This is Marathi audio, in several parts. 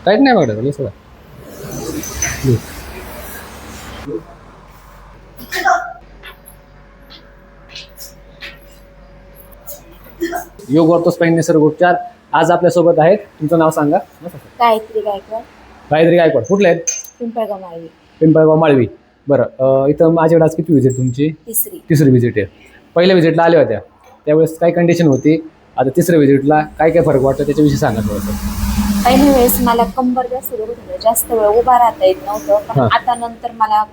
काहीच नाही बघा सगळं. योग वर्तो स्पाईन निसर्ग उपचार. आज आपल्यासोबत आहेत, तुमचं नाव सांगा. गायत्री गायकवाड. गायत्री गायकवाड. कुठले आहेत? पिंपळगाव माळवी. पिंपळगाव माळवी. बरं, इथं माझ्याकडे आज किती व्हिजिट तुमची? तिसरी व्हिजिट आहे. पहिल्या व्हिजिटला आल्या होत्या त्यावेळेस काय कंडिशन होती, आता तिसऱ्या व्हिजिटला काय काय फरक वाटतो त्याच्याविषयी सांगा थोडंसं. पहिल्या वेळेस मला कंबर जास्त दुखत होतं, जास्त वेळ उभा राहता येत नव्हतं, पण आता नंतर मला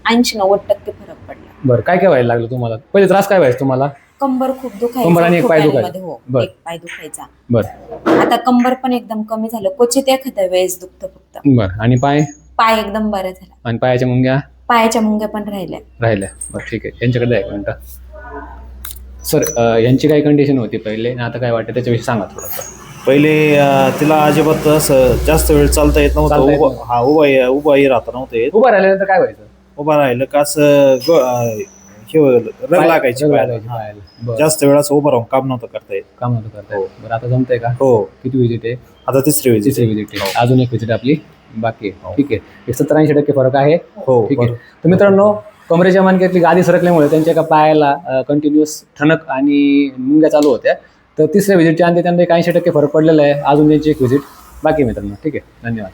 80-90% फरक पडला. बरं, काय काय व्हायला लागलं तुम्हाला? पहिले त्रास काय व्हायचा तुम्हाला? कंबर खूप दुखायची, कंबर आणि एक पाय दुखायचा. हो, बरं. एक पाय दुखायचा. बरं. आता कंबर पण एकदम कमी झालं, क्वचित एखाद्या वेळेस दुखतं फक्त. बरं. आणि पाय? पाय एकदम बरा झाला. आणि पायाच्या मुंग्या? पायाच्या मुंग्या पण राहिल्या. बरं, ठीक आहे. यांच्याकडे एक मिनिट सर. यांची काय कंडिशन होती पहिले आणि आता काय वाटतं त्याच्याविषयी सांगा थोडंसं. पहिले तिला अजिबात असं जास्त वेळ चालता येत नव्हतं. उभाही राहता नव्हतं येत. उभं राहिल्यानंतर काय व्हायचं? उभा राहिलं का असं रग लागायची पायाला. जास्त वेळ असं उभं राहून काम नव्हतं करता येत. बरं, आता जमतंय का? हो. किती विजिट आहे? आता तिसरी व्हिजिट आहे. अजून एक विजिट आपली बाकी आहे. ठीक आहे. 70-80% फरक आहे. हो, ठीक आहे. तर मित्रांनो, कमरेच्या मणक्यातली गादी सरकल्यामुळे त्यांच्या एका पायाला कंटिन्युअस ठणक आणि मुंग्या चालू होत्या. तर तिसऱ्या व्हिजिटच्या अंती त्यांना 80% फरक पडलेला आहे. अजून त्यांची एक व्हिजिट बाकी मित्रांनो. ठीक आहे. धन्यवाद.